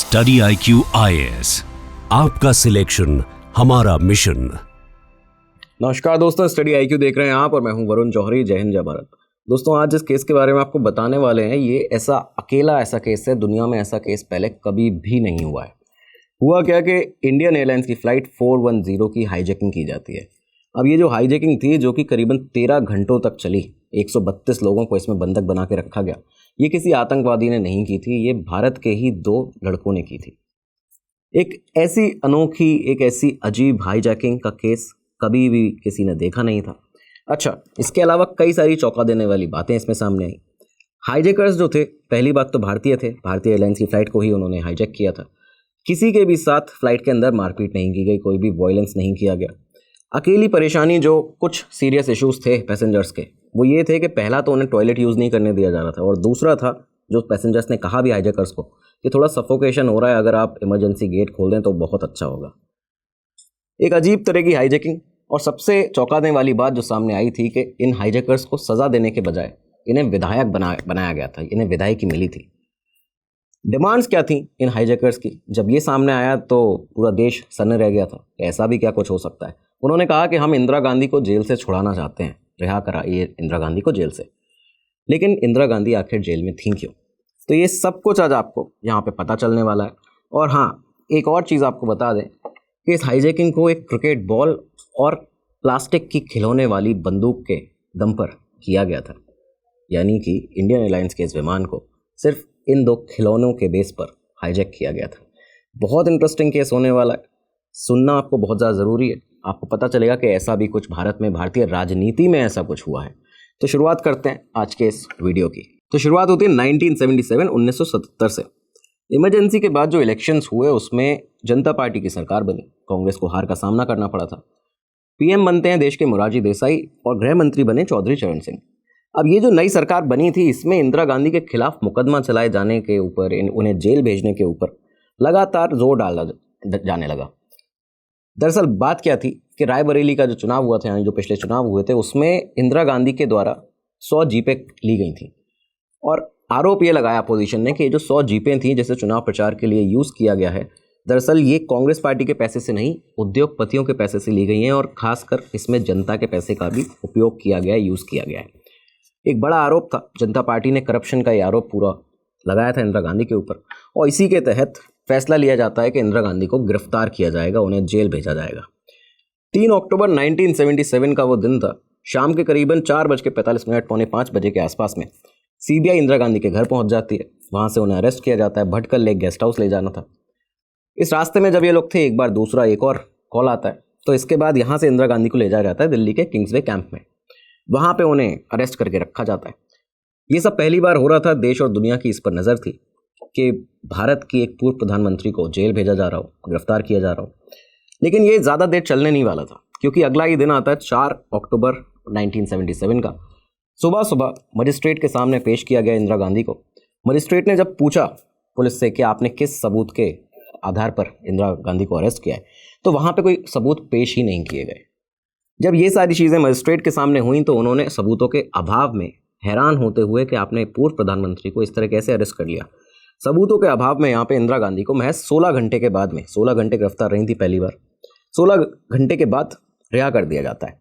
Study IQ IAS, आपका selection हमारा mission. नमस्कार दोस्तों, स्टडी IQ देख रहे हैं आप और मैं हूं वरुण जौहरी। जय हिंद, जय भारत। दोस्तों, आज जिस केस के बारे में आपको बताने वाले हैं, ये ऐसा केस है, दुनिया में ऐसा केस पहले कभी भी नहीं हुआ है। हुआ क्या कि इंडियन एयरलाइंस की फ़्लाइट 410 की हाईजैकिंग की जाती है। अब ये जो हाईजैकिंग थी, जो कि करीबन 13 घंटों तक चली, 132 लोगों को इसमें बंधक बना के रखा गया। ये किसी आतंकवादी ने नहीं की थी, ये भारत के ही 2 लड़कों ने की थी। एक ऐसी अनोखी, एक ऐसी अजीब हाईजैकिंग का केस कभी भी किसी ने देखा नहीं था। अच्छा, इसके अलावा कई सारी चौंका देने वाली बातें इसमें सामने आई। हाईजैकर्स जो थे, पहली बात तो भारतीय थे, भारतीय एयरलाइंस की फ़्लाइट को ही उन्होंने हाईजैक किया था। किसी के भी साथ फ़्लाइट के अंदर मारपीट नहीं की गई, कोई भी वायलेंस नहीं किया गया। अकेली परेशानी, जो कुछ सीरियस इश्यूज़ थे पैसेंजर्स के, वो ये थे कि पहला तो उन्हें टॉयलेट यूज़ नहीं करने दिया जा रहा था, और दूसरा था, जो पैसेंजर्स ने कहा भी हाईजैकर्स को कि थोड़ा सफोकेशन हो रहा है, अगर आप इमरजेंसी गेट खोल दें तो बहुत अच्छा होगा। एक अजीब तरह की हाईजैकिंग। और सबसे चौंकाने वाली बात जो सामने आई थी कि इन हाईजैकर्स को सज़ा देने के बजाय इन्हें विधायक बनाया गया था, इन्हें विधायकी मिली थी। डिमांड्स क्या थी इन हाईजैकर्स की? जब ये सामने आया तो पूरा देश सन्न रह गया था, ऐसा भी क्या कुछ हो सकता है। उन्होंने कहा कि हम इंदिरा गांधी को जेल से छुड़ाना चाहते हैं, रिहा कराइए इंदिरा गांधी को जेल से। लेकिन इंदिरा गांधी आखिर जेल में थी क्यों? तो ये सब कुछ आज आपको यहाँ पे पता चलने वाला है। और हाँ, एक और चीज़ आपको बता दें कि इस हाईजैकिंग को एक क्रिकेट बॉल और प्लास्टिक की खिलौने वाली बंदूक के दम पर किया गया था। यानी कि इंडियन एयरलाइंस के इस विमान को सिर्फ इन 2 खिलौनों के बेस पर हाईजैक किया गया था। बहुत इंटरेस्टिंग केस होने वाला है, सुनना आपको बहुत ज़्यादा ज़रूरी है। आपको पता चलेगा कि ऐसा भी कुछ भारत में, भारतीय राजनीति में ऐसा कुछ हुआ है। तो शुरुआत करते हैं आज के इस वीडियो की। तो शुरुआत होती है 1977 से। इमरजेंसी के बाद जो इलेक्शंस हुए, उसमें जनता पार्टी की सरकार बनी, कांग्रेस को हार का सामना करना पड़ा था। पीएम बनते हैं देश के मोरारजी देसाई और गृह मंत्री बने चौधरी चरण सिंह। अब ये जो नई सरकार बनी थी, इसमें इंदिरा गांधी के खिलाफ मुकदमा चलाए जाने के ऊपर, उन्हें जेल भेजने के ऊपर लगातार जोर डाला जाने लगा। दरअसल बात क्या थी कि रायबरेली का जो चुनाव हुआ था, यानी जो पिछले चुनाव हुए थे, उसमें इंदिरा गांधी के द्वारा 100 जीपें ली गई थी। और आरोप ये लगाया अपोजिशन ने कि ये जो 100 जीपें थी, जिसे चुनाव प्रचार के लिए यूज़ किया गया है, दरअसल ये कांग्रेस पार्टी के पैसे से नहीं, उद्योगपतियों के पैसे से ली गई हैं, और खासकर इसमें जनता के पैसे का भी उपयोग किया गया है, यूज़ किया गया है। एक बड़ा आरोप था, जनता पार्टी ने करप्शन का ये आरोप पूरा लगाया था इंदिरा गांधी के ऊपर, और इसी के तहत फैसला लिया जाता है कि इंदिरा गांधी को गिरफ्तार किया जाएगा, उन्हें जेल भेजा जाएगा। 3 अक्टूबर 1977 का वो दिन था। शाम के करीबन 4:45, पौने 5 बजे के आसपास में सीबीआई इंदिरा गांधी के घर पहुंच जाती है। वहां से उन्हें अरेस्ट किया जाता है, भटकल लेक गेस्ट हाउस ले जाना था। इस रास्ते में जब ये लोग थे, एक और कॉल आता है, तो इसके बाद यहाँ से इंदिरा गांधी को ले जाया जाता है दिल्ली के किंग्सवे कैंप में। वहाँ पे उन्हें अरेस्ट करके रखा जाता है। ये सब पहली बार हो रहा था, देश और दुनिया की इस पर नज़र थी कि भारत की एक पूर्व प्रधानमंत्री को जेल भेजा जा रहा हो, गिरफ्तार किया जा रहा हो। लेकिन ये ज़्यादा देर चलने नहीं वाला था, क्योंकि अगला ही दिन आता है 4 अक्टूबर 1977 का। सुबह सुबह मजिस्ट्रेट के सामने पेश किया गया इंदिरा गांधी को। मजिस्ट्रेट ने जब पूछा पुलिस से कि आपने किस सबूत के आधार पर इंदिरा गांधी को अरेस्ट किया है, तो वहाँ पे कोई सबूत पेश ही नहीं किए गए। जब ये सारी चीज़ें मजिस्ट्रेट के सामने हुई, तो उन्होंने सबूतों के अभाव में हैरान होते हुए कि आपने पूर्व प्रधानमंत्री को इस तरह कैसे अरेस्ट कर लिया। सबूतों के अभाव में यहाँ पे इंदिरा गांधी को महज 16 घंटे के बाद में, 16 घंटे गिरफ्तार रही थी पहली बार, 16 घंटे के बाद रिहा कर दिया जाता है।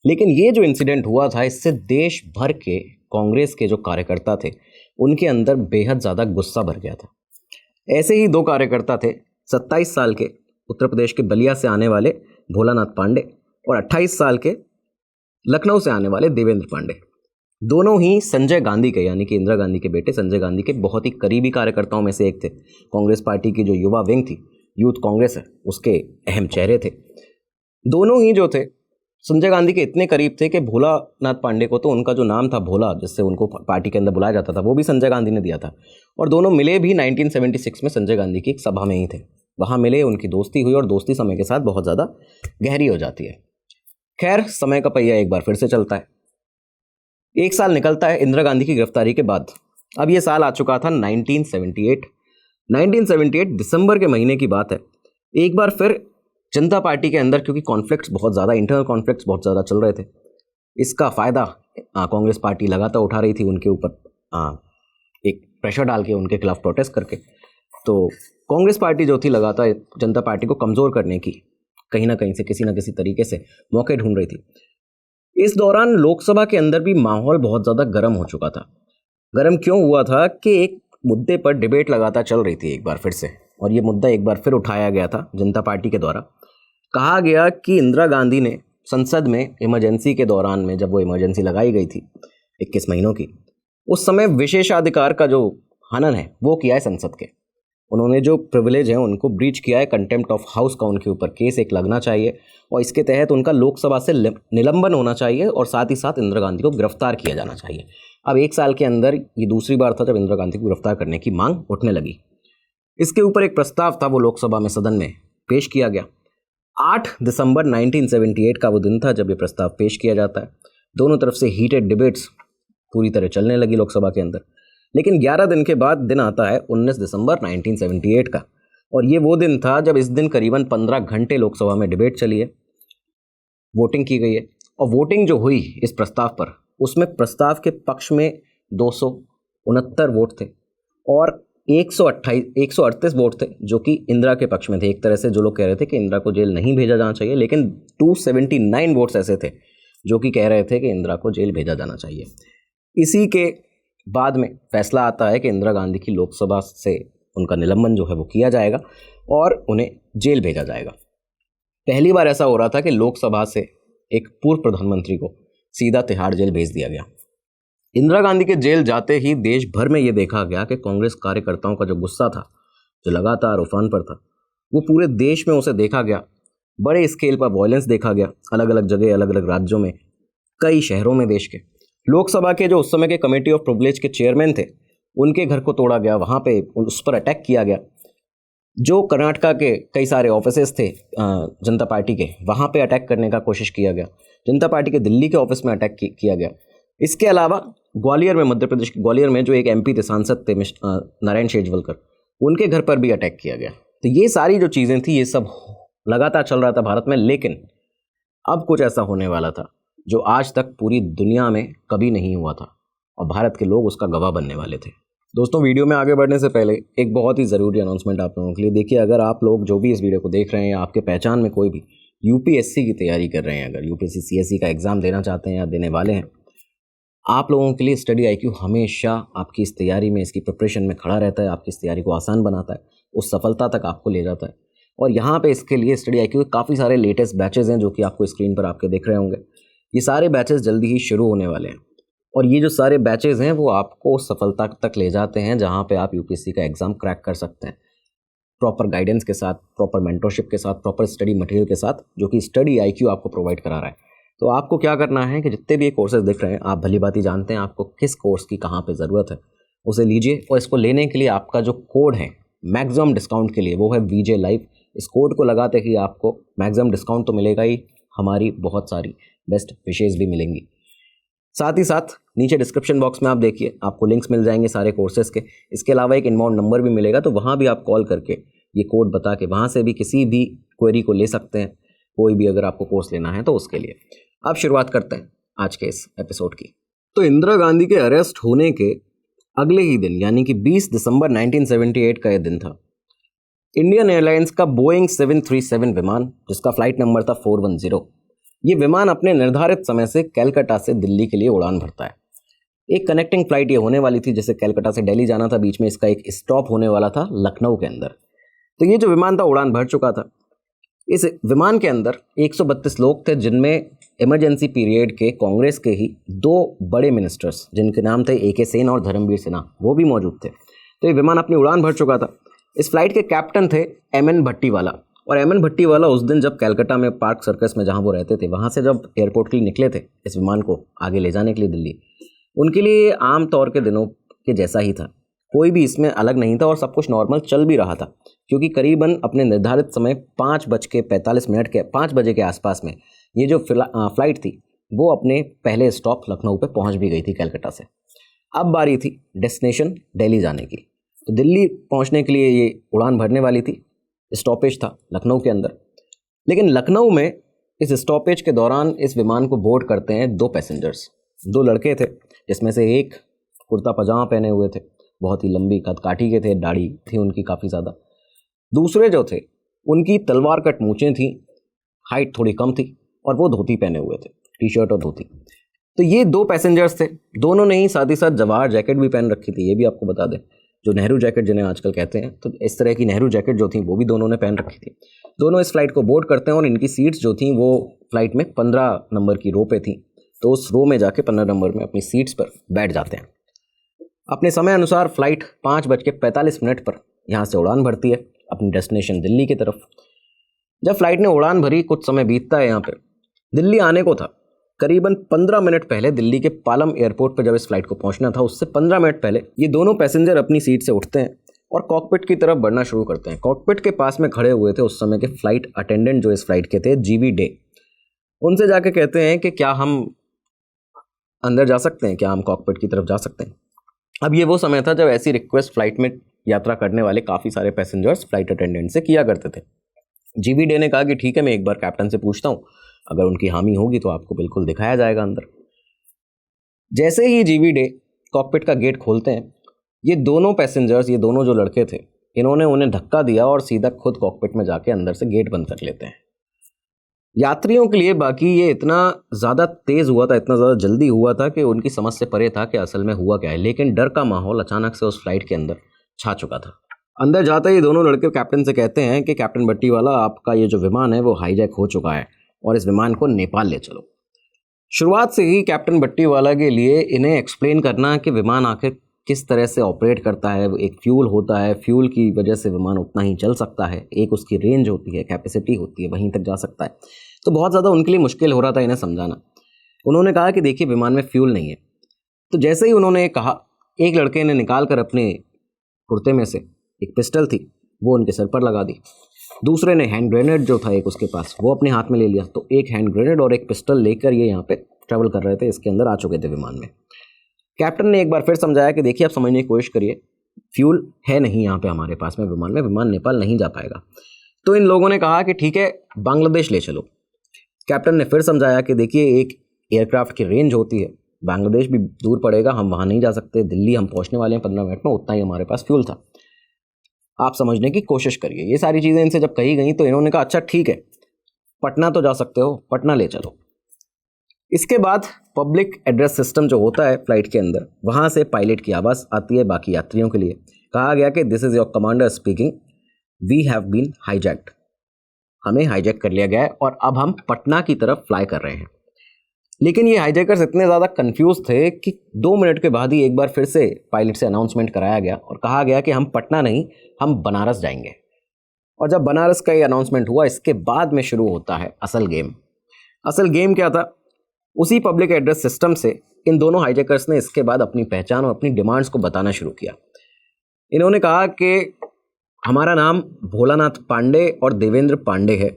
लेकिन ये जो इंसिडेंट हुआ था, इससे देश भर के कांग्रेस के जो कार्यकर्ता थे, उनके अंदर बेहद ज़्यादा गुस्सा भर गया था। ऐसे ही 2 कार्यकर्ता थे, 27 साल के उत्तर प्रदेश के बलिया से आने वाले भोलानाथ पांडे और 28 साल के लखनऊ से आने वाले देवेंद्र पांडे। दोनों ही संजय गांधी के, यानी कि इंदिरा गांधी के बेटे संजय गांधी के बहुत ही करीबी कार्यकर्ताओं में से एक थे। कांग्रेस पार्टी की जो युवा विंग थी, यूथ कांग्रेस है, उसके अहम चेहरे थे। दोनों ही जो थे संजय गांधी के इतने करीब थे कि भोलानाथ पांडे को तो उनका जो नाम था भोला, जिससे उनको पार्टी के अंदर बुलाया जाता था, वो भी संजय गांधी ने दिया था। और दोनों मिले भी 1976 में संजय गांधी की एक सभा में ही थे। वहाँ मिले, उनकी दोस्ती हुई, और दोस्ती समय के साथ बहुत ज़्यादा गहरी हो जाती है। खैर, समय का पहिया एक बार फिर से चलता है। 1 साल निकलता है इंदिरा गांधी की गिरफ्तारी के बाद। अब ये साल आ चुका था 1978 दिसंबर के महीने की बात है। एक बार फिर जनता पार्टी के अंदर, क्योंकि कॉन्फ्लिक्ट्स बहुत ज़्यादा, इंटरनल कॉन्फ्लिक्ट्स बहुत ज़्यादा चल रहे थे, इसका फ़ायदा कांग्रेस पार्टी लगातार उठा रही थी उनके ऊपर, एक प्रेशर डाल के, उनके खिलाफ प्रोटेस्ट करके। तो कांग्रेस पार्टी जो थी लगातार जनता पार्टी को कमज़ोर करने की कहीं ना कहीं से किसी ना किसी तरीके से मौके ढूंढ रही थी। इस दौरान लोकसभा के अंदर भी माहौल बहुत ज़्यादा गर्म हो चुका था। गर्म क्यों हुआ था कि एक मुद्दे पर डिबेट लगातार चल रही थी एक बार फिर से, और ये मुद्दा एक बार फिर उठाया गया था जनता पार्टी के द्वारा। कहा गया कि इंदिरा गांधी ने संसद में इमरजेंसी के दौरान में, जब वो इमरजेंसी लगाई गई थी 21 महीनों की, उस समय विशेषाधिकार का जो हनन है वो किया है संसद के। उन्होंने जो प्रिविलेज है उनको ब्रीच किया है। कंटेम्प्ट ऑफ हाउस का उनके ऊपर केस एक लगना चाहिए और इसके तहत उनका लोकसभा से निलंबन होना चाहिए और साथ ही साथ इंदिरा गांधी को गिरफ्तार किया जाना चाहिए। अब 1 साल के अंदर ये दूसरी बार था जब इंदिरा गांधी को गिरफ्तार करने की मांग उठने लगी। इसके ऊपर एक प्रस्ताव था, वो लोकसभा में सदन में पेश किया गया। 8 दिसंबर 1978 का वो दिन था जब ये प्रस्ताव पेश किया जाता है। दोनों तरफ से हीटेड डिबेट्स पूरी तरह चलने लगी लोकसभा के अंदर। लेकिन 11 दिन के बाद दिन आता है 19 दिसंबर 1978 का, और ये वो दिन था जब इस दिन करीबन 15 घंटे लोकसभा में डिबेट चली है, वोटिंग की गई है। और वोटिंग जो हुई इस प्रस्ताव पर, उसमें प्रस्ताव के पक्ष में 269 वोट थे और 138 वोट थे जो कि इंदिरा के पक्ष में थे। एक तरह से जो लोग कह रहे थे कि इंदिरा को जेल नहीं भेजा जाना चाहिए, लेकिन 279 वोट्स ऐसे थे जो कि कह रहे थे कि इंदिरा को जेल भेजा जाना चाहिए। इसी के बाद में फैसला आता है कि इंदिरा गांधी की लोकसभा से उनका निलंबन जो है वो किया जाएगा और उन्हें जेल भेजा जाएगा। पहली बार ऐसा हो रहा था कि लोकसभा से एक पूर्व प्रधानमंत्री को सीधा तिहाड़ जेल भेज दिया गया। इंदिरा गांधी के जेल जाते ही देश भर में ये देखा गया कि कांग्रेस कार्यकर्ताओं का जो गुस्सा था, जो लगातार उफान पर था, वो पूरे देश में उसे देखा गया। बड़े स्केल पर वायलेंस देखा गया, अलग अलग जगह, अलग अलग राज्यों में, कई शहरों में देश के। लोकसभा के जो उस समय के कमेटी ऑफ प्रिविलेज के चेयरमैन थे, उनके घर को तोड़ा गया, वहाँ पे उस पर अटैक किया गया। जो कर्नाटका के कई सारे ऑफिसेस थे जनता पार्टी के, वहाँ पे अटैक करने का कोशिश किया गया। जनता पार्टी के दिल्ली के ऑफिस में अटैक किया गया। इसके अलावा ग्वालियर में, मध्य प्रदेश के ग्वालियर में जो एक MP थे, सांसद थे नारायण शेजवलकर, उनके घर पर भी अटैक किया गया। तो ये सारी जो चीज़ें थी, ये सब लगातार चल रहा था भारत में। लेकिन अब कुछ ऐसा होने वाला था जो आज तक पूरी दुनिया में कभी नहीं हुआ था और भारत के लोग उसका गवाह बनने वाले थे। दोस्तों, वीडियो में आगे बढ़ने से पहले एक बहुत ही ज़रूरी अनाउंसमेंट आप लोगों के लिए। देखिए, अगर आप लोग जो भी इस वीडियो को देख रहे हैं, आपके पहचान में कोई भी UPSC की तैयारी कर रहे हैं, अगर UPSC CSE का एग्ज़ाम देना चाहते हैं या देने वाले हैं, आप लोगों के लिए स्टडी IQ हमेशा आपकी इस तैयारी में, इसकी प्रिपरेशन में खड़ा रहता है, आपकी इस तैयारी को आसान बनाता है, उस सफलता तक आपको ले जाता है। और यहाँ पे इसके लिए स्टडी IQ के काफ़ी सारे लेटेस्ट बैचेज़ हैं जो कि आपको स्क्रीन पर आपके दिख रहे होंगे। ये सारे बैचेज़ जल्दी ही शुरू होने वाले हैं और ये जो सारे बैचेज़ हैं वो आपको सफलता तक ले जाते हैं, जहाँ पे आप UPSC का एग्ज़ाम क्रैक कर सकते हैं प्रॉपर गाइडेंस के साथ, प्रॉपर मेंटरशिप के साथ, प्रॉपर स्टडी मटेरियल के साथ, जो कि स्टडी IQ आपको प्रोवाइड करा रहा है। तो आपको क्या करना है कि जितने भी ये कोर्सेज दिख रहे हैं, आप भली बात ही जानते हैं आपको किस कोर्स की कहाँ पे ज़रूरत है, उसे लीजिए। और इसको लेने के लिए आपका जो कोड है मैक्सिमम डिस्काउंट के लिए, वो है VJ Live। इस कोड को लगाते ही आपको मैक्सिमम डिस्काउंट तो मिलेगा ही, हमारी बहुत सारी बेस्ट विशेष भी मिलेंगी। साथ ही साथ नीचे डिस्क्रिप्शन बॉक्स में आप देखिए, आपको लिंक्स मिल जाएंगे सारे कोर्सेज़ के। इसके अलावा एक इनबाउंड नंबर भी मिलेगा, तो वहाँ भी आप कॉल करके ये कोड बता के वहाँ से भी किसी भी क्वेरी को ले सकते हैं, कोई भी अगर आपको कोर्स लेना है तो उसके लिए। अब शुरुआत करते हैं आज के इस एपिसोड की। तो इंदिरा गांधी के अरेस्ट होने के अगले ही दिन, यानी कि 20 दिसंबर 1978 का यह दिन था, इंडियन एयरलाइंस का बोइंग 737 विमान, जिसका फ्लाइट नंबर था 410, ये विमान अपने निर्धारित समय से कलकत्ता से दिल्ली के लिए उड़ान भरता है। एक कनेक्टिंग फ्लाइट ये होने वाली थी, जैसे कलकत्ता से दिल्ली जाना था, बीच में इसका एक स्टॉप होने वाला था लखनऊ के अंदर। तो ये जो विमान था उड़ान भर चुका था। इस विमान के अंदर 132 लोग थे, जिनमें इमरजेंसी पीरियड के कांग्रेस के ही 2 बड़े मिनिस्टर्स, जिनके नाम थे AK सेन और धर्मवीर सिन्हा, वो भी मौजूद थे। तो ये विमान अपनी उड़ान भर चुका था। इस फ्लाइट के कैप्टन थे MN भट्टीवाला, और MN भट्टीवाला उस दिन जब कलकत्ता में पार्क सर्कस में जहाँ वो रहते थे, वहाँ से जब एयरपोर्ट के लिए निकले थे इस विमान को आगे ले जाने के लिए दिल्ली, उनके लिए आम तौर के दिनों के जैसा ही था, कोई भी इसमें अलग नहीं था और सब कुछ नॉर्मल चल भी रहा था, क्योंकि करीबन अपने निर्धारित समय 5 बजे के आसपास में ये जो फ्लाइट थी वो अपने पहले स्टॉप लखनऊ पे पहुंच भी गई थी कलकत्ता से। अब बारी थी डेस्टिनेशन दिल्ली जाने की। तो दिल्ली पहुंचने के लिए ये उड़ान भरने वाली थी। स्टॉपेज था लखनऊ के अंदर, लेकिन लखनऊ में इस स्टॉपेज के दौरान इस विमान को बोर्ड करते हैं 2 पैसेंजर्स, 2 लड़के थे, जिसमें से एक कुर्ता पजामा पहने हुए थे बहुत ही लंबी कदकाठी के थे, दाढ़ी थी उनकी काफ़ी ज़्यादा। दूसरे जो थे उनकी तलवार कट मूंछें थी, हाइट थोड़ी कम थी और वो धोती पहने हुए थे, टी शर्ट और धोती। तो ये 2 पैसेंजर्स थे। दोनों ने ही साथ जवाहर जैकेट भी पहन रखी थी, ये भी आपको बता दें, जो नेहरू जैकेट जिन्हें आजकल कहते हैं। तो इस तरह की नेहरू जैकेट जो थी वो भी दोनों ने पहन रखी थी। दोनों इस फ्लाइट को बोर्ड करते हैं और इनकी सीट्स जो थी वो फ्लाइट में 15 नंबर की रो पे थी। तो उस रो में जाके 15 नंबर में अपनी सीट्स पर बैठ जाते हैं। अपने समय अनुसार फ्लाइट 5:45 पर यहाँ से उड़ान भरती है अपनी डेस्टिनेशन दिल्ली की तरफ। जब फ्लाइट ने उड़ान भरी, कुछ समय बीतता है यहाँ पे, दिल्ली आने को था। करीबन 15 मिनट पहले दिल्ली के पालम एयरपोर्ट पर जब इस फ्लाइट को पहुंचना था, उससे 15 मिनट पहले ये दोनों पैसेंजर अपनी सीट से उठते हैं और कॉकपिट की तरफ बढ़ना शुरू करते हैं। कॉकपिट के पास में खड़े हुए थे उस समय के फ्लाइट अटेंडेंट जो इस फ्लाइट के थे, जीवी डे। उनसे जाके कहते हैं कि क्या हम अंदर जा सकते हैं, क्या हम कॉकपिट की तरफ जा सकते हैं। अब ये वो समय था जब ऐसी रिक्वेस्ट फ्लाइट में यात्रा करने वाले काफ़ी सारे पैसेंजर्स फ्लाइट अटेंडेंट से किया करते थे। जीवी डे ने कहा कि ठीक है, मैं एक बार कैप्टन से पूछता हूँ, अगर उनकी हामी होगी तो आपको बिल्कुल दिखाया जाएगा अंदर। जैसे ही जीवी डे कॉकपिट का गेट खोलते हैं, ये दोनों पैसेंजर्स, ये दोनों जो लड़के थे, इन्होंने उन्हें धक्का दिया और सीधा खुद कॉकपिट में जाके अंदर से गेट बंद कर लेते हैं। यात्रियों के लिए बाकी ये इतना ज़्यादा तेज़ हुआ था, इतना ज़्यादा जल्दी हुआ था कि उनकी समझ से परे था कि असल में हुआ क्या है। लेकिन डर का माहौल अचानक से उस फ्लाइट के अंदर छा चुका था। अंदर जाते ही दोनों लड़के कैप्टन से कहते हैं कि कैप्टन बट्टीवाला, आपका ये जो विमान है वो हाईजैक हो चुका है और इस विमान को नेपाल ले चलो। शुरुआत से ही कैप्टन बट्टीवाला के लिए इन्हें एक्सप्लेन करना कि विमान आखिर किस तरह से ऑपरेट करता है। एक फ्यूल होता है, फ्यूल की वजह से विमान उतना ही चल सकता है, एक उसकी रेंज होती है, कैपेसिटी होती है, वहीं तक जा सकता है। तो बहुत ज़्यादा उनके लिए मुश्किल हो रहा था इन्हें समझाना। उन्होंने कहा कि देखिए, विमान में फ्यूल नहीं है। तो जैसे ही उन्होंने कहा, एक लड़के ने निकाल कर अपने कुर्ते में से एक पिस्टल थी वो उनके सर पर लगा दी। दूसरे ने हैंड ग्रेनेड जो था एक उसके पास, वो अपने हाथ में ले लिया। तो एक हैंड ग्रेनेड और एक पिस्टल लेकर ये यहाँ पे ट्रैवल कर रहे थे, इसके अंदर आ चुके थे विमान में। कैप्टन ने एक बार फिर समझाया कि देखिए, आप समझने की कोशिश करिए, फ्यूल है नहीं यहाँ पे हमारे पास में विमान में, विमान नेपाल नहीं जा पाएगा। तो इन लोगों ने कहा कि ठीक है, बांग्लादेश ले चलो। कैप्टन ने फिर समझाया कि देखिए, एक एयरक्राफ्ट की रेंज होती है, बांग्लादेश भी दूर पड़ेगा, हम वहाँ नहीं जा सकते, दिल्ली हम पहुँचने वाले हैं 15 मिनट में, उतना ही हमारे पास फ्यूल था, आप समझने की कोशिश करिए। ये सारी चीज़ें इनसे जब कही गई तो इन्होंने कहा अच्छा ठीक है, पटना तो जा सकते हो, पटना ले चलो। इसके बाद पब्लिक एड्रेस सिस्टम जो होता है फ्लाइट के अंदर, वहाँ से पायलट की आवाज़ आती है बाकी यात्रियों के लिए। कहा गया कि this is your commander speaking, we have been hijacked, हमें हाईजैक कर लिया गया है और अब हम पटना की तरफ फ्लाई कर रहे हैं। लेकिन ये हाईजैकर्स इतने ज़्यादा कंफ्यूज थे कि 2 मिनट के बाद ही एक बार फिर से पायलट से अनाउंसमेंट कराया गया और कहा गया कि हम पटना नहीं, हम बनारस जाएंगे। और जब बनारस का ये अनाउंसमेंट हुआ, इसके बाद में शुरू होता है असल गेम। असल गेम क्या था? उसी पब्लिक एड्रेस सिस्टम से इन दोनों हाईजैकर्स ने इसके बाद अपनी पहचान और अपनी डिमांड्स को बताना शुरू किया। इन्होंने कहा कि हमारा नाम भोलानाथ पांडे और देवेंद्र पांडे है,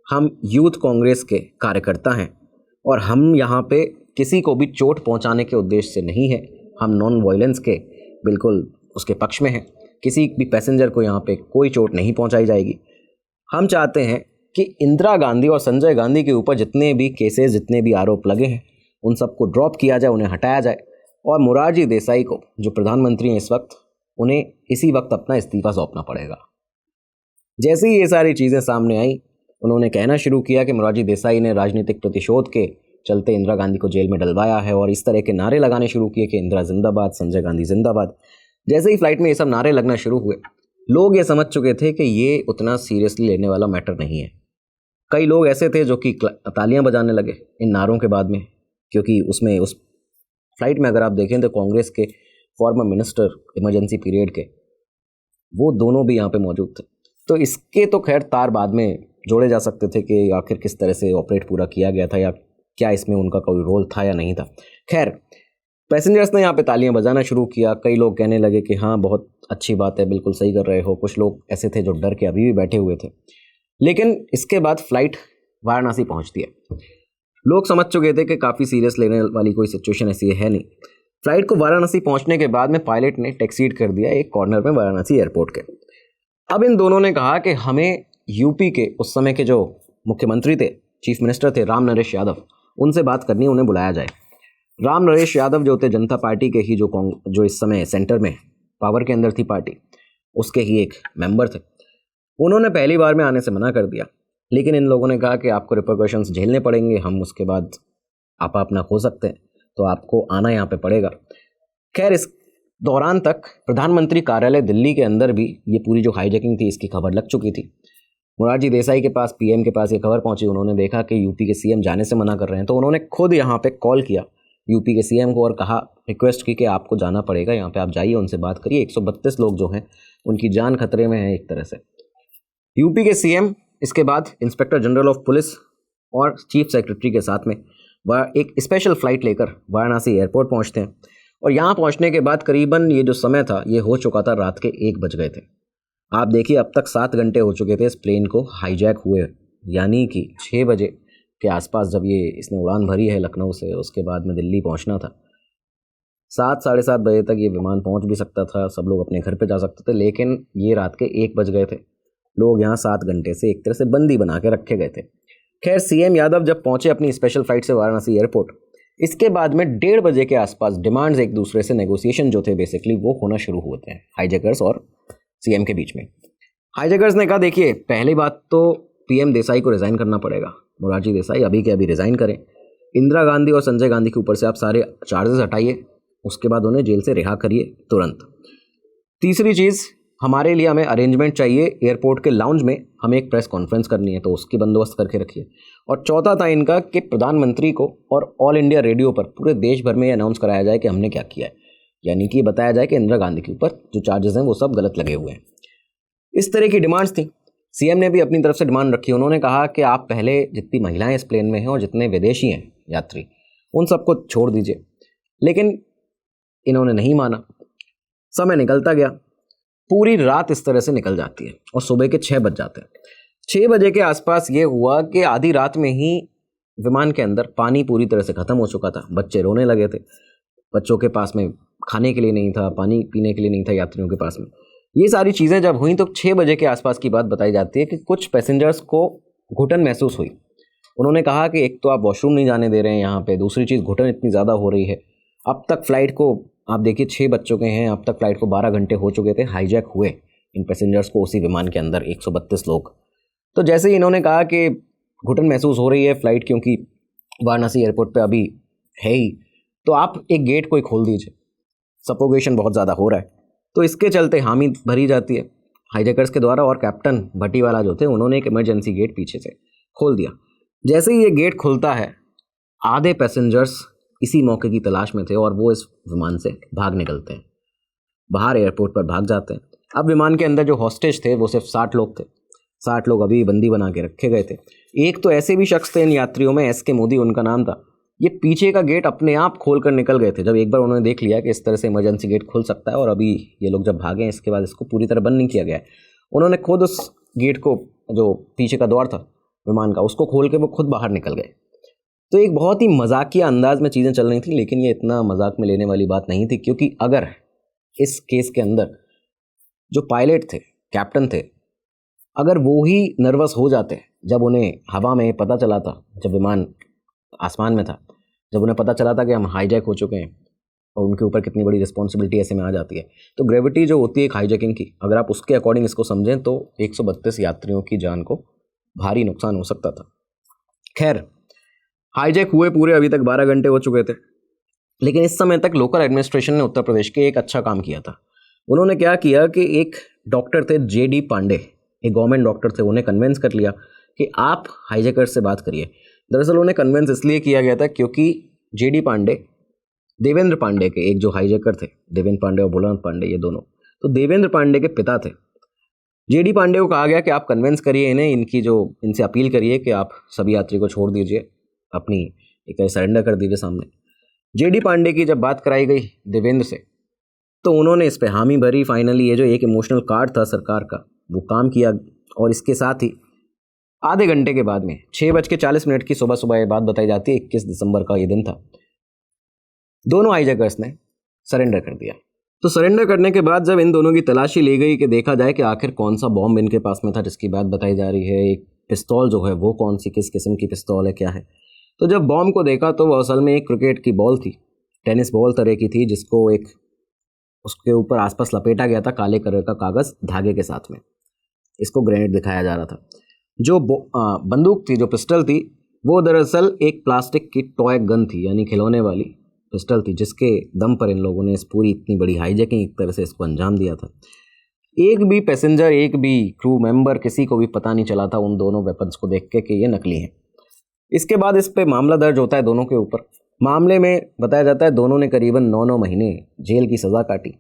हम यूथ कांग्रेस के कार्यकर्ता हैं और हम यहाँ पे किसी को भी चोट पहुँचाने के उद्देश्य से नहीं है, हम नॉन वायलेंस के बिल्कुल उसके पक्ष में हैं, किसी भी पैसेंजर को यहाँ पे कोई चोट नहीं पहुँचाई जाएगी। हम चाहते हैं कि इंदिरा गांधी और संजय गांधी के ऊपर जितने भी केसेस, जितने भी आरोप लगे हैं, उन सबको ड्रॉप किया जाए, उन्हें हटाया जाए और मोरारजी देसाई को, जो प्रधानमंत्री हैं इस वक्त, उन्हें इसी वक्त अपना इस्तीफा सौंपना पड़ेगा। जैसे ही ये सारी चीज़ें सामने आई, उन्होंने कहना शुरू किया कि मोरारजी देसाई ने राजनीतिक प्रतिशोध के चलते इंदिरा गांधी को जेल में डलवाया है और इस तरह के नारे लगाने शुरू किए कि इंदिरा जिंदाबाद, संजय गांधी जिंदाबाद। जैसे ही फ्लाइट में ये सब नारे लगना शुरू हुए, लोग ये समझ चुके थे कि ये उतना सीरियसली लेने वाला मैटर नहीं है। कई लोग ऐसे थे जो कि तालियां बजाने लगे इन नारों के बाद में, क्योंकि उसमें उस फ्लाइट में अगर आप देखें तो कांग्रेस के फॉर्मर मिनिस्टर इमरजेंसी पीरियड के, वो दोनों भी यहाँ पे मौजूद थे। तो इसके तो खैर तार बाद में जोड़े जा सकते थे कि आखिर किस तरह से ऑपरेट पूरा किया गया था या क्या इसमें उनका कोई रोल था या नहीं था। खैर, पैसेंजर्स ने यहाँ पे तालियां बजाना शुरू किया। कई लोग कहने लगे कि हाँ, बहुत अच्छी बात है, बिल्कुल सही कर रहे हो। कुछ लोग ऐसे थे जो डर के अभी भी बैठे हुए थे। लेकिन इसके बाद फ्लाइट वाराणसी पहुँचती है। लोग समझ चुके थे कि काफ़ी सीरियस लेने वाली कोई सिचुएशन ऐसी है नहीं। फ्लाइट को वाराणसी पहुँचने के बाद में पायलट ने टैक्सीड कर दिया एक कॉर्नर में वाराणसी एयरपोर्ट के। अब इन दोनों ने कहा कि हमें यूपी के उस समय के जो मुख्यमंत्री थे, चीफ मिनिस्टर थे राम नरेश यादव, उनसे बात करनी है, उन्हें बुलाया जाए। राम नरेश यादव जो थे जनता पार्टी के ही जो इस समय सेंटर में पावर के अंदर थी पार्टी, उसके ही एक मेंबर थे। उन्होंने पहली बार में आने से मना कर दिया, लेकिन इन लोगों ने कहा कि आपको रिपरकशंस झेलने पड़ेंगे, हम उसके बाद आप अपना खो सकते हैं, तो आपको आना यहाँ पे पड़ेगा। खैर, इस दौरान तक प्रधानमंत्री कार्यालय दिल्ली के अंदर भी ये पूरी जो हाईजैकिंग थी इसकी खबर लग चुकी थी। मोरारजी देसाई के पास, पीएम के पास ये खबर पहुंची। उन्होंने देखा कि यूपी के सीएम जाने से मना कर रहे हैं, तो उन्होंने खुद यहाँ पे कॉल किया यूपी के सीएम को और कहा, रिक्वेस्ट की कि आपको जाना पड़ेगा, यहाँ पे आप जाइए, उनसे बात करिए। 132 लोग जो हैं उनकी जान खतरे में है एक तरह से। यूपी के सीएम इसके बाद इंस्पेक्टर जनरल ऑफ पुलिस और चीफ सेक्रेटरी के साथ में वह एक स्पेशल फ्लाइट लेकर वाराणसी एयरपोर्ट पहुंचते हैं। और यहाँ पहुंचने के बाद करीबन ये जो समय था ये हो चुका था, रात के 1 बज गए थे। आप देखिए, अब तक 7 घंटे हो चुके थे इस प्लेन को हाईजैक हुए, यानी कि 6 बजे के आसपास जब ये इसने उड़ान भरी है लखनऊ से, उसके बाद में दिल्ली पहुंचना था। 7 साढ़े 7 बजे तक ये विमान पहुंच भी सकता था, सब लोग अपने घर पे जा सकते थे, लेकिन ये रात के 1 बज गए थे। लोग यहाँ 7 घंटे से एक तरह से बंदी बना के रखे गए थे। खैर, सीएम यादव जब पहुंचे अपनी स्पेशल फ्लाइट से वाराणसी एयरपोर्ट, इसके बाद में 1:30 बजे के आसपास डिमांड्स एक दूसरे से, नेगोशिएशन जो थे बेसिकली वो होना शुरू होते हैं हाईजैकर्स और सीएम के बीच में। हाईजैकर्स ने कहा, देखिए पहली बात तो पीएम देसाई को रिज़ाइन करना पड़ेगा। मोरारजी देसाई अभी के अभी रिज़ाइन करें। इंदिरा गांधी और संजय गांधी के ऊपर से आप सारे चार्जेस हटाइए, उसके बाद उन्हें जेल से रिहा करिए तुरंत। तीसरी चीज़, हमारे लिए हमें अरेंजमेंट चाहिए, एयरपोर्ट के लाउंज में हमें एक प्रेस कॉन्फ्रेंस करनी है, तो उसकी बंदोबस्त करके रखिए। और चौथा था इनका कि प्रधानमंत्री को और ऑल इंडिया रेडियो पर पूरे देश भर में ये अनाउंस कराया जाए कि हमने क्या किया है, यानी कि बताया जाए कि इंदिरा गांधी के ऊपर जो चार्जेस हैं वो सब गलत लगे हुए हैं। इस तरह की डिमांड्स थी। सीएम ने भी अपनी तरफ से डिमांड रखी। उन्होंने कहा कि आप पहले जितनी महिलाएं इस प्लेन में हैं और जितने विदेशी हैं यात्री, उन सबको छोड़ दीजिए, लेकिन इन्होंने नहीं माना। समय निकलता गया, पूरी रात इस तरह से निकल जाती है और सुबह के 6 बज जाते हैं। 6 बजे के आसपास ये हुआ कि आधी रात में ही विमान के अंदर पानी पूरी तरह से ख़त्म हो चुका था। बच्चे रोने लगे थे, बच्चों के पास में खाने के लिए नहीं था, पानी पीने के लिए नहीं था यात्रियों के पास में। ये सारी चीज़ें जब हुई तो 6 बजे के आसपास की बात बताई जाती है कि कुछ पैसेंजर्स को घुटन महसूस हुई। उन्होंने कहा कि एक तो आप वॉशरूम नहीं जाने दे रहे हैं यहाँ पे, दूसरी चीज़ घुटन इतनी ज़्यादा हो रही है। अब तक फ़्लाइट को आप देखिए 6 बज चुके हैं, अब तक फ़्लाइट को 12 घंटे हो चुके थे हाईजैक हुए इन पैसेंजर्स को उसी विमान के अंदर 132 लोग। तो जैसे ही इन्होंने कहा कि घुटन महसूस हो रही है फ़्लाइट क्योंकि वाराणसी एयरपोर्ट पे अभी है ही, तो आप एक गेट कोई खोल दीजिए, सफोकेशन बहुत ज़्यादा हो रहा है। तो इसके चलते हामी भरी जाती है हाईजैकर्स के द्वारा और कैप्टन भट्टीवाला जो थे उन्होंने एक इमरजेंसी गेट पीछे से खोल दिया। जैसे ही ये गेट खुलता है, आधे पैसेंजर्स इसी मौके की तलाश में थे और वो इस विमान से भाग निकलते हैं, बाहर एयरपोर्ट पर भाग जाते हैं। अब विमान के अंदर जो हॉस्टेज थे वो सिर्फ 60 लोग थे। 60 लोग अभी बंदी बना के रखे गए थे। एक तो ऐसे भी शख्स थे इन यात्रियों में, एस के मोदी उनका नाम था। ये पीछे का गेट अपने आप खोल कर निकल गए थे। जब एक बार उन्होंने देख लिया कि इस तरह से इमरजेंसी गेट खुल सकता है और अभी ये लोग जब भागे इसके बाद इसको पूरी तरह बंद नहीं किया गया है, उन्होंने खुद उस गेट को, जो पीछे का द्वार था विमान का, उसको खोल के वो खुद बाहर निकल गए। तो एक बहुत ही मजाकिया अंदाज में चीज़ें चल रही थी, लेकिन ये इतना मजाक में लेने वाली बात नहीं थी, क्योंकि अगर इस केस के अंदर जो पायलट थे, कैप्टन थे, अगर वो ही नर्वस हो जाते जब उन्हें हवा में पता चला था, जब विमान आसमान में था, जब उन्हें पता चला था कि हम हाईजैक हो चुके हैं और उनके ऊपर कितनी बड़ी रिस्पॉन्सिबिलिटी ऐसे में आ जाती है, तो ग्रेविटी जो होती है एक हाईजैकिंग की, अगर आप उसके अकॉर्डिंग इसको समझें तो 132 यात्रियों की जान को भारी नुकसान हो सकता था। खैर, हाईजैक हुए पूरे अभी तक 12 घंटे हो चुके थे, लेकिन इस समय तक लोकल एडमिनिस्ट्रेशन ने उत्तर प्रदेश के एक अच्छा काम किया था। उन्होंने क्या किया कि एक डॉक्टर थे JD पांडे, एक गवर्नमेंट डॉक्टर थे, उन्हें कन्विंस कर लिया कि आप हाईजैकर से बात करिए। दरअसल उन्हें कन्विंस इसलिए किया गया था क्योंकि JD पांडे देवेंद्र पांडे के, एक जो हाईजैकर थे देवेंद्र पांडे और भोलानाथ पांडे, ये दोनों, तो देवेंद्र पांडे के पिता थे। JD पांडे को कहा गया कि आप कन्विंस करिए इन्हें, इनसे अपील करिए कि आप सभी यात्री को छोड़ दीजिए, अपनी एक तरह सरेंडर कर दीजिए सामने। JD पांडे की जब बात कराई गई देवेंद्र से, तो उन्होंने इस पे हामी भरी। फाइनली ये जो एक इमोशनल कार्ड था सरकार का, वो काम किया। और इसके साथ ही आधे घंटे के बाद में 6:40 की सुबह ये बात बताई जाती है, 21 दिसंबर का ये दिन था, दोनों हाईजैकर्स ने सरेंडर कर दिया। तो सरेंडर करने के बाद जब इन दोनों की तलाशी ली गई कि देखा जाए कि आखिर कौन सा बॉम्ब इनके पास में था जिसकी बात बताई जा रही है, एक पिस्तौल जो है वो कौन सी, किस किस्म की पिस्तौल है, क्या है, तो जब बॉम्ब को देखा तो वो असल में एक क्रिकेट की बॉल थी, टेनिस बॉल तरह की थी, जिसको एक उसके ऊपर आसपास लपेटा गया था काले कलर का कागज़ धागे के साथ में। इसको ग्रेनेड दिखाया जा रहा था। जो बंदूक थी, जो पिस्टल थी, वो दरअसल एक प्लास्टिक की टॉय गन थी, यानी खिलौने वाली पिस्टल थी, जिसके दम पर इन लोगों ने इस पूरी इतनी बड़ी हाईजैकिंग एक तरह से इसको अंजाम दिया था। एक भी पैसेंजर, एक भी क्रू मेंबर, किसी को भी पता नहीं चला था उन दोनों वेपन्स को देख के कि ये नकली हैं। इसके बाद इस पे मामला दर्ज होता है दोनों के ऊपर। मामले में बताया जाता है दोनों ने करीबन 9 महीने जेल की सज़ा काटी।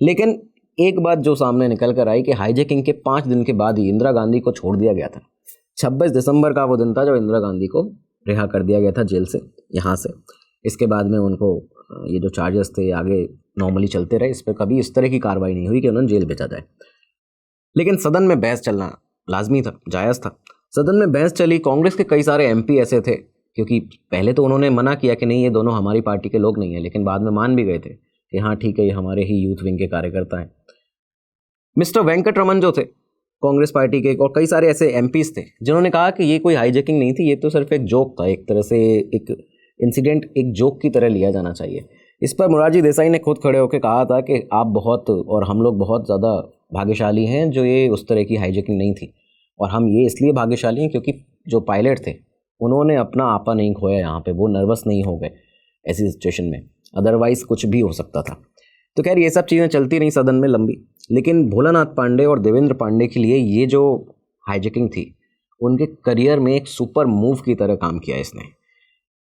लेकिन एक बात जो सामने निकल कर आई कि हाईजैकिंग के 5 दिन के बाद ही इंदिरा गांधी को छोड़ दिया गया था। 26 दिसंबर का वो दिन था जब इंदिरा गांधी को रिहा कर दिया गया था जेल से, यहाँ से। इसके बाद में उनको ये जो चार्जेस थे आगे नॉर्मली चलते रहे, इस पर कभी इस तरह की कार्रवाई नहीं हुई कि उन्हें जेल भेजा जाए। लेकिन सदन में बहस चलना लाजमी था, जायज़ था। सदन में बहस चली। कांग्रेस के कई सारे एमपी ऐसे थे, क्योंकि पहले तो उन्होंने मना किया कि नहीं, ये दोनों हमारी पार्टी के लोग नहीं हैं, लेकिन बाद में मान भी गए थे कि हाँ ठीक है, ये हमारे ही यूथ विंग के कार्यकर्ता हैं। मिस्टर वेंकटरमन जो थे कांग्रेस पार्टी के, और कई सारे ऐसे एमपीज थे जिन्होंने कहा कि ये कोई हाईजैकिंग नहीं थी, ये तो सिर्फ एक जोक था, एक तरह से एक इंसिडेंट एक जोक की तरह लिया जाना चाहिए। इस पर मोरारजी देसाई ने खुद खड़े होकर कहा था कि आप बहुत और हम लोग बहुत ज़्यादा भाग्यशाली हैं जो ये उस तरह की हाईजैकिंग नहीं थी, और हम ये इसलिए भाग्यशाली हैं क्योंकि जो पायलट थे उन्होंने अपना आपा नहीं खोया यहाँ पे, वो नर्वस नहीं हो गए ऐसी सिचुएशन में, अदरवाइज़ कुछ भी हो सकता था। तो खैर ये सब चीज़ें चलती रहीं सदन में लंबी, लेकिन भोलानाथ पांडे और देवेंद्र पांडे के लिए ये जो हाईजैकिंग थी उनके करियर में एक सुपर मूव की तरह काम किया इसने।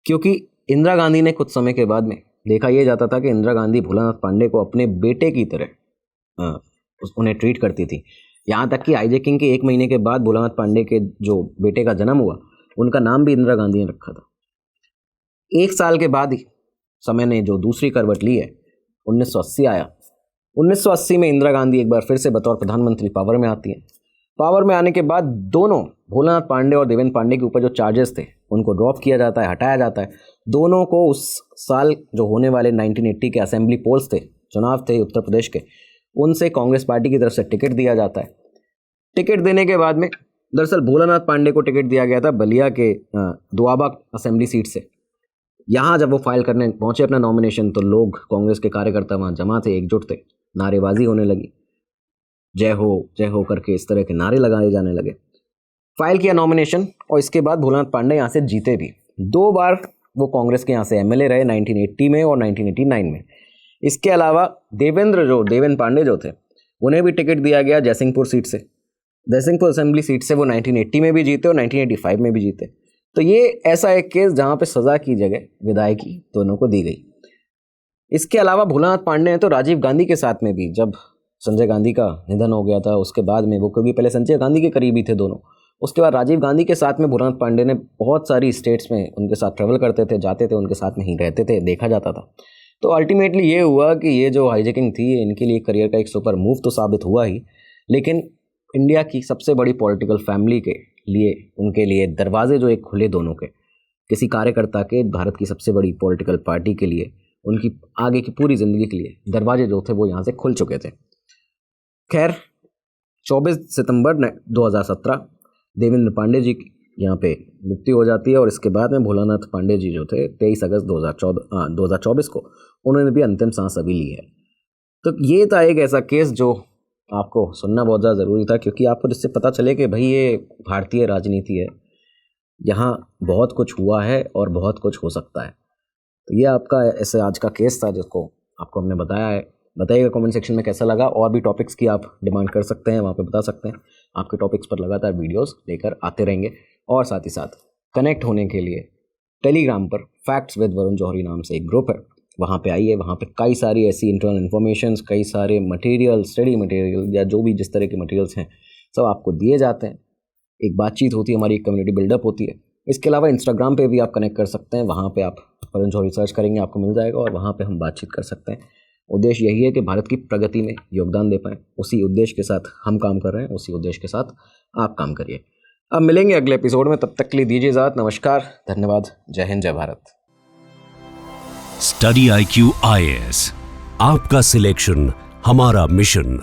क्योंकि इंदिरा गांधी ने कुछ समय के बाद में देखा यह जाता था कि इंदिरा गांधी भोलानाथ पांडे को अपने बेटे की तरह उन्हें ट्रीट करती थी। यहाँ तक कि हाईजैकिंग के 1 महीने के बाद भोलानाथ पांडे के जो बेटे का जन्म हुआ, उनका नाम भी इंदिरा गांधी ने रखा था। 1 साल के बाद ही समय ने जो दूसरी करवट ली है, 1980 आया। 1980 में इंदिरा गांधी एक बार फिर से बतौर प्रधानमंत्री पावर में आती हैं। पावर में आने के बाद दोनों भोलानाथ पांडे और देवेंद्र पांडे के ऊपर जो चार्जेस थे उनको ड्रॉप किया जाता है, हटाया जाता है। दोनों को उस साल जो होने वाले 1980 के असेंबली पोल्स थे, चुनाव थे उत्तर प्रदेश के, उनसे कांग्रेस पार्टी की तरफ से टिकट दिया जाता है। टिकट देने के बाद में दरअसल भोलानाथ पांडे को टिकट दिया गया था बलिया के दुआबा असेंबली सीट से। यहाँ जब वो फाइल करने पहुंचे अपना नॉमिनेशन, तो लोग, कांग्रेस के कार्यकर्ता वहाँ जमा थे, एकजुट थे, नारेबाजी होने लगी, जय हो करके इस तरह के नारे लगाए जाने लगे। फाइल किया नॉमिनेशन, और इसके बाद भोलानाथ पांडे यहाँ से जीते भी। 2 बार वो कांग्रेस के यहाँ से एमएलए रहे, 1980 में और 1989 में। इसके अलावा देवेंद्र पांडे जो थे, उन्हें भी टिकट दिया गया जयसिंहपुर सीट से। जयसिंहपुर असेंबली सीट से वो 1980 में भी जीते और 1985 में भी जीते। तो ये ऐसा एक केस जहाँ पे सज़ा की जगह विधायकी दोनों को दी गई। इसके अलावा भोलानाथ पांडे ने तो राजीव गांधी के साथ में भी, जब संजय गांधी का निधन हो गया था उसके बाद में, वो क्योंकि पहले संजय गांधी के करीबी थे दोनों, उसके बाद राजीव गांधी के साथ में भोलानाथ पांडे ने बहुत सारी स्टेट्स में उनके साथ ट्रैवल करते थे, जाते थे, उनके साथ में ही रहते थे, देखा जाता था। तो अल्टीमेटली ये हुआ कि ये जो हाईजैकिंग थी इनके लिए करियर का एक सुपर मूव तो साबित हुआ ही, लेकिन इंडिया की सबसे बड़ी पॉलिटिकल फैमिली के लिए, उनके लिए दरवाजे जो एक खुले दोनों के, किसी कार्यकर्ता के, भारत की सबसे बड़ी पॉलिटिकल पार्टी के लिए, उनकी आगे की पूरी ज़िंदगी के लिए दरवाजे जो थे वो यहाँ से खुल चुके थे। खैर 24 सितंबर 2017 देवेंद्र पांडे जी की यहाँ पे मृत्यु हो जाती है, और इसके बाद में भोलानाथ पांडे जी जो थे 23 अगस्त 2024 को उन्होंने भी अंतिम सांस अभी ली है। तो ये था एक ऐसा केस जो आपको सुनना बहुत ज़्यादा ज़रूरी था, क्योंकि आपको जिससे पता चले कि भाई ये भारतीय राजनीति है, यहाँ बहुत कुछ हुआ है और बहुत कुछ हो सकता है। तो ये आपका ऐसे आज का केस था जिसको आपको हमने बताया है। बताइएगा कमेंट सेक्शन में कैसा लगा, और भी टॉपिक्स की आप डिमांड कर सकते हैं, वहाँ पे बता सकते हैं। आपके टॉपिक्स पर लगातार वीडियोस लेकर आते रहेंगे, और साथ ही साथ कनेक्ट होने के लिए टेलीग्राम पर फैक्ट्स विद वरुण जौहरी नाम से एक ग्रुप है, वहाँ पे आइए। वहाँ पे कई सारी ऐसी इंटरनल इन्फॉर्मेशंस, कई सारे मटेरियल, स्टडी मटेरियल या जो भी जिस तरह के मटेरियल्स हैं सब आपको दिए जाते हैं। एक बातचीत होती है हमारी, एक कम्युनिटी बिल्डअप होती है। इसके अलावा इंस्टाग्राम पे भी आप कनेक्ट कर सकते हैं, वहाँ पे आप वरुण जौहरी सर्च करेंगे आपको मिल जाएगा, और वहाँ पे हम बातचीत कर सकते हैं। उद्देश्य यही है कि भारत की प्रगति में योगदान दे पाएँ। उसी उद्देश्य के साथ हम काम कर रहे हैं, उसी उद्देश्य के साथ आप काम करिए। अब मिलेंगे अगले एपिसोड में, तब तक के लिए दीजिए इजाज़त। नमस्कार, धन्यवाद, जय हिंद, जय भारत। स्टडी IQ IAS, आपका सिलेक्शन हमारा मिशन।